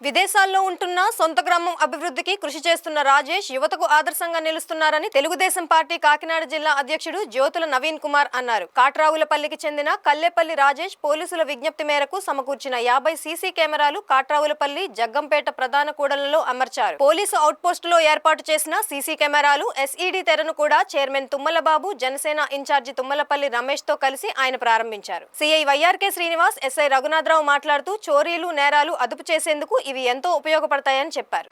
విదేశాల్లో ఉంటున్న సొంత గ్రామం అభివృద్ధికి కృషి చేస్తున్న రాజేష్ యువతకు ఆదర్శంగా నిలుస్తున్నారని తెలుగుదేశం పార్టీ కాకినాడ జిల్లా అధ్యక్షుడు జ్యోతుల నవీన్ కుమార్ అన్నారు. కాట్రావులపల్లికి చెందిన కల్లెపల్లి రాజేష్ పోలీసుల విజ్ఞప్తి మేరకు సమకూర్చిన 50 సీసీ కెమెరాలు కాట్రావులపల్లి, జగ్గంపేట ప్రధాన కూడళ్లలో అమర్చారు. పోలీసు అవుట్పోస్టులో ఏర్పాటు చేసిన సీసీ కెమెరాలు, ఎస్ఈడి తెరను కూడా చైర్మన్ తుమ్మలబాబు, జనసేన ఇన్ఛార్జి తుమ్మలపల్లి రమేష్ తో కలిసి ఆయన ప్రారంభించారు. CI YRK Srinivas, SI Raghunatha Rao మాట్లాడుతూ చోరీలు, నేరాలు అదుపు చేసేందుకు ఇవి ఎంతో ఉపయోగపడతాయని చెప్పారు.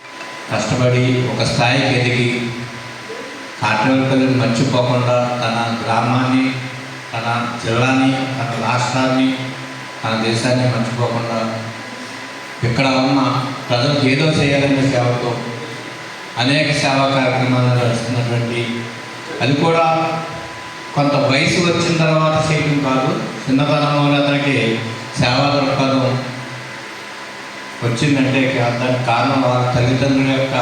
కష్టపడి ఒక స్థాయికి ఎదిగి కాట్రావులపల్లిని మర్చిపోకుండా తన గ్రామాన్ని, తన జిల్లాని, తన రాష్ట్రాన్ని, తన దేశాన్ని మర్చిపోకుండా ఇక్కడ ఉన్న ప్రజలకు ఏదో చేయాలనే సేవతో అనేక సేవా కార్యక్రమాలు నడుస్తున్నటువంటి, అది కూడా కొంత వయసు వచ్చిన తర్వాత చేయడం కాదు, చిన్నతనంలోనే అతనికి సేవా దృక్పథం వచ్చిందంటే దానికి కారణం వాళ్ళ తల్లిదండ్రుల యొక్క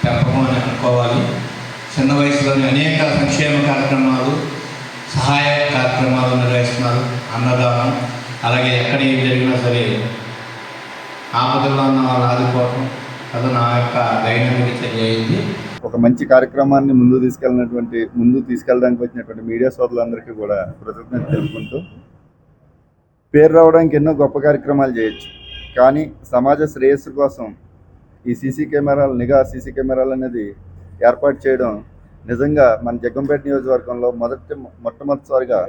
పెంపకం అని అనుకోవాలి. చిన్న వయసులోని అనేక సంక్షేమ కార్యక్రమాలు, సహాయ కార్యక్రమాలు నిర్వహిస్తున్నారు. అన్నదానం, అలాగే ఎక్కడ ఏం జరిగినా సరే ఆపదల్లో ఉన్న వాళ్ళు ఆదుకోవడం, అది నా యొక్క దైనందిక చర్య అయింది. ఒక మంచి కార్యక్రమాన్ని ముందుకు తీసుకెళ్ళడానికి వచ్చినటువంటి మీడియా సోదరులందరికీ కూడా కృతజ్ఞత తెలుపుకుంటూ, పేరు రావడానికి ఎన్నో గొప్ప కార్యక్రమాలు చేయొచ్చు, కానీ సమాజ శ్రేయస్సు కోసం ఈ నిఘా సీసీ కెమెరాలు అనేది ఏర్పాటు చేయడం నిజంగా మన జగ్గంపేట నియోజకవర్గంలో మొట్టమొదటిసారిగా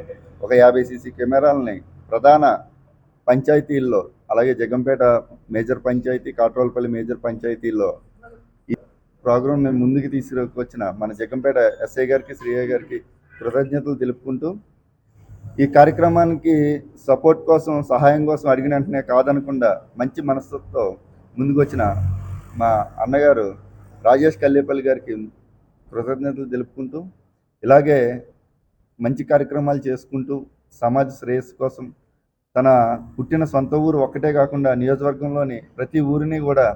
ఒక 50 సీసీ కెమెరాలని ప్రధాన పంచాయతీల్లో, అలాగే జగ్గంపేట మేజర్ పంచాయతీ, కాట్రావులపల్లి మేజర్ పంచాయతీల్లో ఈ ప్రోగ్రాం మేము ముందుకు తీసుకొచ్చిన మన జగ్గంపేట ఎస్ఐ గారికి, శ్రీఐ గారికి కృతజ్ఞతలు తెలుపుకుంటూ, ఈ కార్యక్రమానికి సపోర్ట్ కోసం, సహాయం కోసం అడిగిన వెంటనే కాదనకుండా మంచి మనసుతో ముందుకు వచ్చిన మా అన్నగారు రాజేష్ కల్లేపల్లి గారికి కృతజ్ఞతలు తెలుపుకుంటూ, ఇలాగే మంచి కార్యక్రమాలు చేసుకుంటూ సమాజ శ్రేయస్సు కోసం తన పుట్టిన సొంత ఊరు ఒక్కటే కాకుండా నియోజకవర్గంలోని ప్రతి ఊరిని కూడా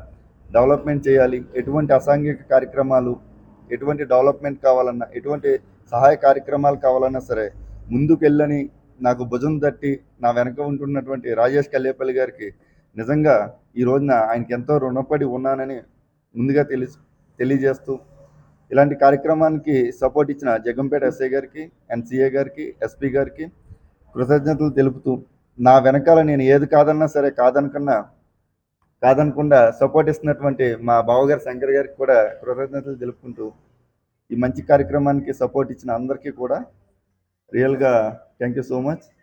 డెవలప్మెంట్ చేయాలి, ఎటువంటి అసాంఘిక కార్యక్రమాలు, ఎటువంటి డెవలప్మెంట్ కావాలన్నా, ఎటువంటి సహాయ కార్యక్రమాలు కావాలన్నా సరే ముందుకెళ్ళని నాకు భుజం తట్టి నా వెనక ఉంటున్నటువంటి రాజేష్ కల్లేపల్లి గారికి నిజంగా ఈ రోజున ఆయనకి ఎంతో రుణపడి ఉన్నానని ముందుగా తెలియజేస్తూ, ఇలాంటి కార్యక్రమానికి సపోర్ట్ ఇచ్చిన జగ్గంపేట ఎస్ఐ గారికి, ఎన్సీఏ గారికి, ఎస్పీ గారికి కృతజ్ఞతలు తెలుపుతూ, నా వెనకాల నేను ఏది కాదన్నా సరే కాదనకుండా సపోర్ట్ ఇస్తున్నటువంటి మా బావగారు శంకర్ గారికి కూడా కృతజ్ఞతలు తెలుపుకుంటూ, ఈ మంచి కార్యక్రమానికి సపోర్ట్ ఇచ్చిన అందరికీ కూడా రియల్గా థ్యాంక్ యూ సో మచ్.